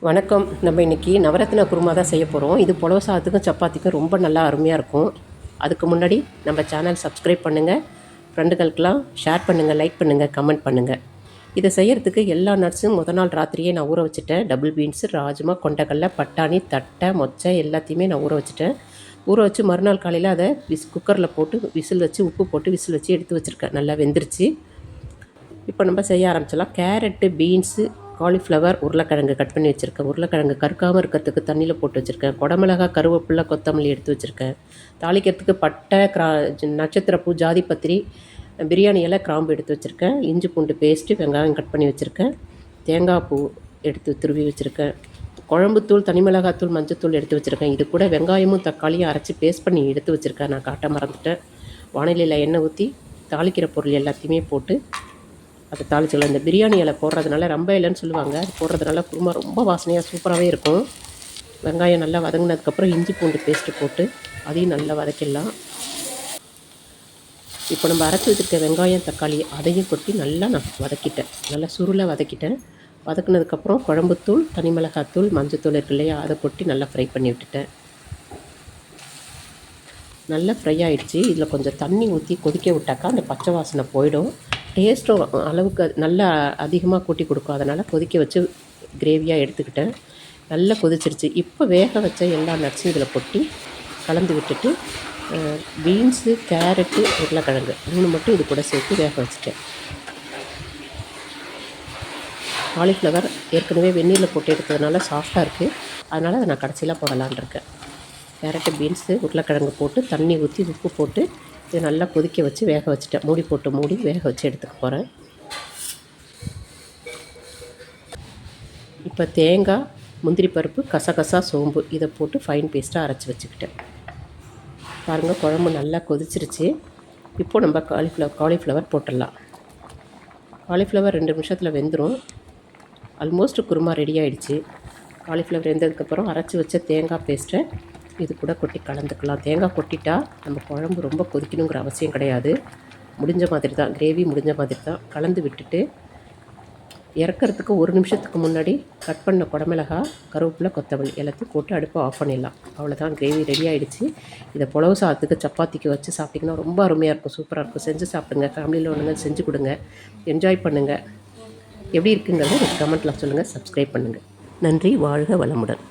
வணக்கம். நம்ம இன்றைக்கி நவரத்ன குருமா தான் செய்ய போகிறோம். இது புலவு சாதத்துக்கும் சப்பாத்திக்கும் ரொம்ப நல்லா அருமையாக இருக்கும். அதுக்கு முன்னாடி நம்ம சேனல் சப்ஸ்கிரைப் பண்ணுங்கள், ஃப்ரெண்டுகளுக்கெலாம் ஷேர் பண்ணுங்கள், லைக் பண்ணுங்கள், கமெண்ட் பண்ணுங்கள். இதை செய்கிறதுக்கு எல்லா நட்ஸும் நாள் ராத்திரியே நான் ஊற வச்சுட்டேன். டபுள் பீன்ஸு, ராஜ்மா, கொண்டக்கடலை, பட்டாணி, தட்டை, மொச்சை எல்லாத்தையுமே நான் ஊற வச்சுட்டேன். ஊற வச்சு மறுநாள் காலையில் அதை குக்கரில் போட்டு விசில் வச்சு உப்பு போட்டு விசில் வச்சு எடுத்து வச்சுருக்கேன். நல்லா வெந்துருச்சு. இப்போ நம்ம செய்ய ஆரம்பிச்சிடலாம். கேரட்டு, பீன்ஸு, காலிஃப்ளவர், உருளைக்கிழங்கு கட் பண்ணி வச்சுருக்கேன். உருளைக்கிழங்கு கருக்காமல் இருக்கிறதுக்கு தண்ணியில் போட்டு வச்சுருக்கேன். குடமிளகா, கருவேப்பிலை, கொத்தமல்லி எடுத்து வச்சுருக்கேன். தாளிக்கிறதுக்கு பட்டை, நட்சத்திரப்பூ, ஜாதிபத்திரி, பிரியாணி இலை, கிராம்பு எடுத்து வச்சுருக்கேன். இஞ்சி பூண்டு பேஸ்ட்டு, வெங்காயம் கட் பண்ணி வச்சுருக்கேன். தேங்காய் பூ எடுத்து துருவி வச்சுருக்கேன். குழம்புத்தூள், தனிமிளகாத்தூள், மஞ்சத்தூள் எடுத்து வச்சுருக்கேன். இது கூட வெங்காயமும் தக்காளியும் அரைச்சி பேஸ்ட் பண்ணி எடுத்து வச்சுருக்கேன். நான் காட்ட மறந்துட்டேன். வானிலையில் எண்ணெய் ஊற்றி தாளிக்கிற பொருள் எல்லாத்தையுமே போட்டு அதை தாளிச்சிக்கலாம். இந்த பிரியாணி இலை போடுறதுனால ரொம்ப இலைன்னு சொல்லுவாங்க. அது போடுறதுனால குருமா ரொம்ப வாசனையாக சூப்பராகவே இருக்கும். வெங்காயம் நல்லா வதங்கினதுக்கப்புறம் இஞ்சி பூண்டு பேஸ்ட்டு போட்டு அதையும் நல்லா வதக்கிடலாம். இப்போ நம்ம அரைச்சி வச்சுருக்க வெங்காயம், தக்காளி அதையும் கொட்டி நல்லா நான் வதக்கிட்டேன். நல்லா சுருளை வதக்கிட்டேன். வதக்கினதுக்கப்புறம் குழம்புத்தூள், தனி மிளகாத்தூள், மஞ்சத்தூள் இருக்கு இல்லையா, அதை கொட்டி நல்லா ஃப்ரை பண்ணி விட்டுட்டேன். நல்லா ஃப்ரை ஆகிடுச்சு. இதில் கொஞ்சம் தண்ணி ஊற்றி கொதிக்க விட்டாக்கா அந்த பச்சை வாசனை போயிடும். டேஸ்ட்டும் அளவுக்கு நல்லா அதிகமாக கூட்டி கொடுக்கும். அதனால் கொதிக்க வச்சு கிரேவியாக எடுத்துக்கிட்டேன். நல்லா கொதிச்சிருச்சு. இப்போ வேக வச்ச எல்லா நட்ஸும் இதில் கொட்டி கலந்து விட்டுட்டு பீன்ஸு, கேரட்டு, உருளைக்கிழங்கு 3 மட்டும் இது கூட சேர்த்து வேக வச்சுட்டேன். காலிஃப்ளவர் ஏற்கனவே வெந்நீரில் போட்டு எடுத்ததுனால சாஃப்டாக இருக்குது. அதனால் அதை நான் கடைசியில் போடலான் இருக்கேன். கேரட்டு, பீன்ஸு, உருளைக்கிழங்கு போட்டு தண்ணி ஊற்றி உப்பு போட்டு இது நல்லா கொதிக்க வச்சு வேக வச்சுட்டேன். மூடி வேக வச்சு எடுத்துக்க போகிறேன். இப்போ தேங்காய், முந்திரி பருப்பு, கசகசா, சோம்பு இதை போட்டு ஃபைன் பேஸ்ட்டாக அரைச்சி வச்சுக்கிட்டேன். பாருங்கள், குழம்பு நல்லா கொதிச்சிருச்சு. இப்போது நம்ம காலிஃப்ளவர் போட்டுடலாம். காலிஃப்ளவர் 2 நிமிஷத்தில் வெந்துடும். ஆல்மோஸ்ட் குருமா ரெடி ஆகிடுச்சு. காலிஃப்ளவர் வெந்ததுக்கப்புறம் அரைச்சி வச்ச தேங்காய் பேஸ்ட்டை இது கூட கொட்டி கலந்துக்கலாம். தேங்காய் கொட்டிட்டா நம்ம குழம்பு ரொம்ப கொதிக்கணுங்கிற அவசியம் கிடையாது. முடிஞ்ச மாதிரி தான், கிரேவி முடிஞ்ச மாதிரி தான். கலந்து விட்டுட்டு இறக்கிறதுக்கு 1 நிமிஷத்துக்கு முன்னாடி கட் பண்ண குடமிளகா, கருவேப்பிலை, கொத்தமல்லி எல்லாத்தையும் போட்டு அடுப்பை ஆஃப் பண்ணிடலாம். அவ்வளோதான், கிரேவி ரெடி ஆகிடுச்சு. இதை புலவு சாதத்துக்கு, சப்பாத்திக்கு வச்சு சாப்பிட்டிங்கன்னா ரொம்ப அருமையாக இருக்கும், சூப்பராக இருக்கும். செஞ்சு சாப்பிடுங்க. ஃபேமிலியில் ஒன்றுங்க செஞ்சு கொடுங்க, என்ஜாய் பண்ணுங்கள். எப்படி இருக்குங்கிறத எனக்கு கமெண்ட்டில் சொல்லுங்கள். சப்ஸ்கிரைப் பண்ணுங்கள். நன்றி. வாழ்க வளமுடன்.